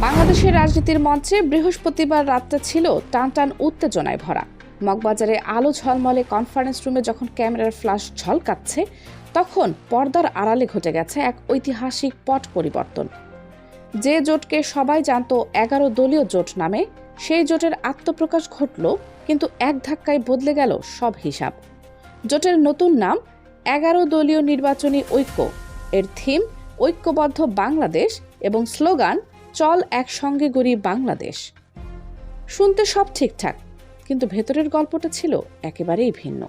বাংলাদেশের রাজনীতির মঞ্চে বৃহস্পতিবার রাতটা ছিল টানটান উত্তেজনায় ভরা। মগবাজারে আলো ঝলমলে কনফারেন্স রুমে যখন ক্যামেরার ফ্ল্যাশ ঝলকাচ্ছে, তখন পর্দার আড়ালে ঘটে গেছে এক ঐতিহাসিক পট পরিবর্তন। যে জোটকে সবাই জানত 11 দলীয় জোট নামে, সেই জোটের আত্মপ্রকাশ ঘটল, কিন্তু এক ধাক্কায় বদলে গেল সব হিসাব। জোটের নতুন নাম 11 দলীয় নির্বাচনী ঐক্য। এর থিম ঐক্যবদ্ধ বাংলাদেশ এবং স্লোগান চল একসঙ্গে গড়ি বাংলাদেশ। শুনতে সব ঠিকঠাক, কিন্তু ভেতরের গল্পটা ছিল একেবারেই ভিন্ন।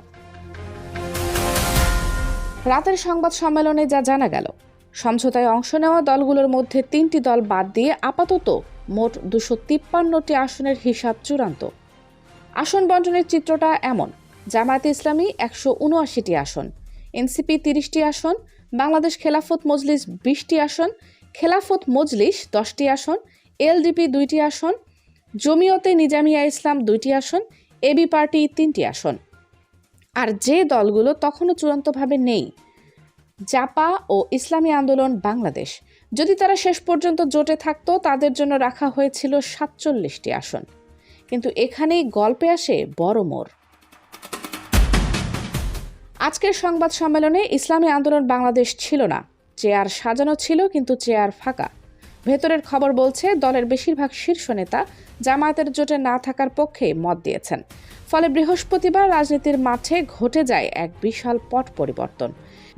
রাতের সংবাদ সম্মেলনে যা জানা গেল, সমঝোতায় অংশ নেওয়া দলগুলোর মধ্যে 3টি দল বাদ দিয়ে আপাতত মোট 253টি আসনের হিসাব চূড়ান্ত। আসন বণ্টনের চিত্রটা এমন: জামায়াতে ইসলামী 179টি আসন, এনসিপি 30টি আসন, বাংলাদেশ খেলাফত মজলিস 20টি আসন, খেলাফত মজলিস 10টি আসন, এলডিপি 2টি আসন, জমিয়তে নিজামিয়া ইসলাম 2টি আসন, এবি পার্টি 3টি আসন। আর যে দলগুলো তখনও চূড়ান্তভাবে নেই, জাপা ও ইসলামী আন্দোলন বাংলাদেশ, যদি তারা শেষ পর্যন্ত জোটে থাকতো, তাদের জন্য রাখা হয়েছিল 47টি আসন। কিন্তু এখানেই গল্পে আসে বড় মোড়। আজকের সংবাদ সম্মেলনে ইসলামী আন্দোলন বাংলাদেশ ছিল না। চেয়ার সাজানো ছিল, কিন্তু চেয়ার ফাঁকা। ভেতরের খবর বলছে দলের বেশিরভাগ শীর্ষ নেতা জামায়াতের জোটে না থাকার পক্ষে মত দিয়েছেন। ফলে বৃহস্পতিবার রাজনীতির মাঠে ঘটে যায় এক বিশাল পট পরিবর্তন।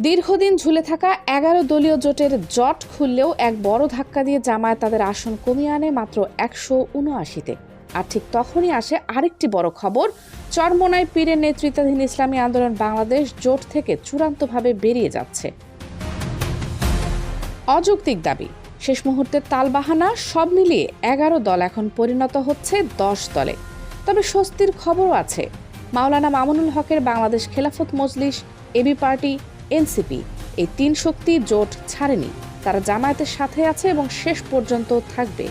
দীর্ঘদিন ঝুলে থাকা 11 দলীয় জোটের জট খুললেও এক বড় ধাক্কা দিয়ে জামায়াত তাদের আসন কমিয়ে আনে মাত্র 179-তে। আর ঠিক তখনই আসে আরেকটি বড় খবর: চরমোনাই পীরের নেতৃত্বাধীন ইসলামী আন্দোলন বাংলাদেশ জোট থেকে চূড়ান্তভাবে বেরিয়ে যাচ্ছে। অযৌক্তিক দাবি, শেষ মুহূর্তের তালবাহানা, সব মিলিয়ে 11 দল এখন পরিণত হচ্ছে 10 দলে। তবে স্বস্তির খবরও আছে। মাওলানা মামুনুল হকের Bangladesh Khelafat Majlis, AB party, NCP, এই 3 শক্তি জোট ছাড়েনি। তারা জামায়াতের সাথে আছে এবং শেষ পর্যন্ত থাকবে।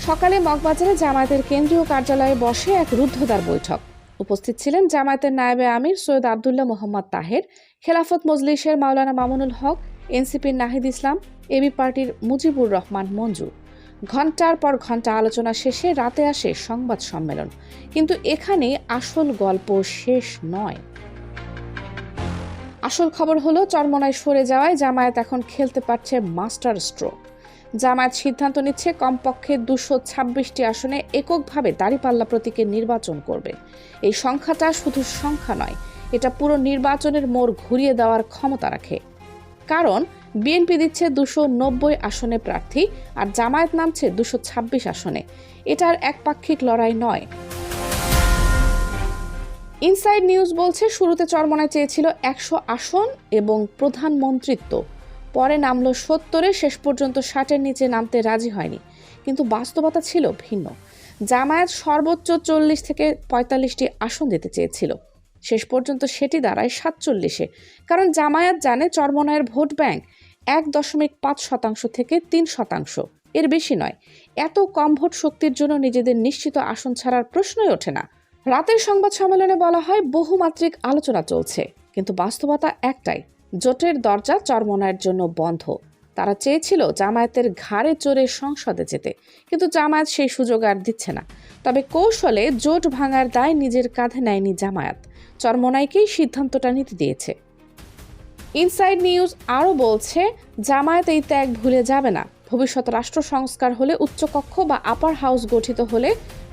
সকালে মগবাজারে জামায়াতের কেন্দ্রীয় কার্যালয়ে বসে এক রুদ্ধদ্বার বৈঠক। উপস্থিত ছিলেন জামায়াতের নায়েবে আমির সৈয়দ আবদুল্লাহ মোহাম্মদ তাহের, খেলাফত মজলিসের মাওলানা মামুনুল হক, এনসিপির নাহিদ ইসলাম, এবি পার্টির মুজিবুর রহমান মঞ্জু। ঘণ্টার পর ঘণ্টা আলোচনা শেষে রাতে আসে সংবাদ সম্মেলন। কিন্তু এখানে আসল গল্প শেষ নয়। আসল খবর হলো, চরমোনাই সরে যাওয়ায় জামায়াত এখন খেলতে পারছে মাস্টার স্ট্রোক। জামায়াত সিদ্ধান্ত নিচ্ছে কমপক্ষে 226টি আসনে এককভাবে দাঁড়িপাল্লা প্রতীকে নির্বাচন করবে। এই সংখ্যাটা শুধু সংখ্যা নয়, এটা পুরো নির্বাচনের মোড় ঘুরিয়ে দেওয়ার ক্ষমতা রাখে। কারণ বিএনপি দিচ্ছে 290 আসনে প্রার্থী, আর জামায়াত নামছে 226 আসনে। এটার একপাক্ষিক লড়াই নয়। ইনসাইড নিউজ বলছে, শুরুতে চরমোনাই চেয়েছিল 100 আসন এবং প্রধানমন্ত্রিত্ব, পরে নামলো 70-এ, শেষ পর্যন্ত 60-এর নিচে নামতে রাজি হয়নি। কিন্তু বাস্তবতা ছিল ভিন্ন। জামায়াত সর্বোচ্চ 40 থেকে 45টি আসন দিতে চেয়েছিল। শেষ পর্যন্ত সেটি দাঁড়ায় 47-এ। কারণ জামায়াত জানে চরমোনাইয়ের ভোট ব্যাংক 1.5% থেকে 3%, এর বেশি নয়। এত কম ভোট শক্তির জন্য নিজেদের নিশ্চিত আসন ছাড়ার প্রশ্নই ওঠে না। রাতের সংবাদ সম্মেলনে বলা হয় বহুমাত্রিক আলোচনা চলছে, কিন্তু বাস্তবতা একটাই: জোটের দরজা চরমোনাইয়ের জন্য বন্ধ। তারা চেয়েছিল জামায়াতের ঘাড়ে চড়ে সংসদে যেতে, কিন্তু জামায়াত সেই সুযোগ আর দিচ্ছে না। তবে কৌশলে জোট ভাঙার দায় নিজের কাঁধে নেয়নি জামায়াত, চরমোনাইকেই সিদ্ধান্তটা নিতে দিয়েছে। ইনসাইড নিউজ আরও বলছে, জামায়াত এই ত্যাগ ভুলে যাবে না। ভবিষ্যৎ রাষ্ট্র সংস্কার হলে, উচ্চকক্ষ বা আপার হাউস গঠিত হলে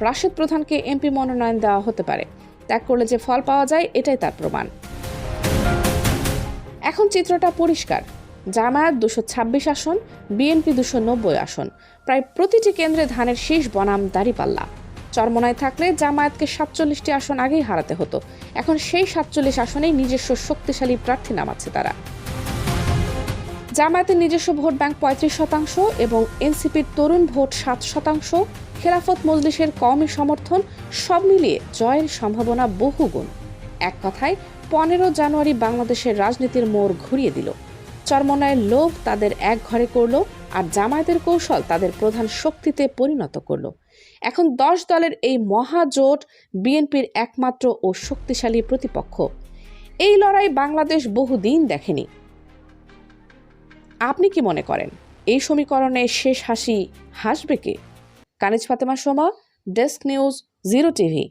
রাশেদ প্রধানকে এমপি মনোনয়ন দেওয়া হতে পারে। ত্যাগ করলে যে ফল পাওয়া যায়, এটাই তার প্রমাণ। এখন চিত্রটা পরিষ্কার: জামায়াত 226 আসন, বিএনপি 290 আসন, প্রায় প্রতিটি কেন্দ্রে ধানের শীষ বনাম দাঁড়িপাল্লা। চরমোনাই থাকলে জামায়াতকে 47টি আসন আগেই হারাতে হতো। এখন সেই 47 আসনেই নিজস্ব শক্তিশালী প্রার্থী নামাচ্ছে তারা। জামায়াতের নিজস্ব ভোট ব্যাংক 35% এবং এনসিপির তরুণ ভোট 7%, খেলাফত মজলিসের কওমি সমর্থন, সব মিলিয়ে জয়ের সম্ভাবনা বহুগুণ। এক কথায় 15 জানুয়ারি বাংলাদেশের রাজনীতির মোড় ঘুরিয়ে দিল। চরমোনাইয়ের লোভ তাদের এক ঘরে করলো, আর জামায়াতের কৌশল তাদের প্রধান শক্তিতে পরিণত করলো। এখন 10 দলের এই মহাজোট বিএনপির একমাত্র ও শক্তিশালী প্রতিপক্ষ। এই লড়াই বাংলাদেশ বহুদিন দেখেনি। আপনি কি মনে করেন? এই সমীকরণে শেষ হাসি হাসবে কে? Kaniz Fatema Soma, desk news, 0 TV.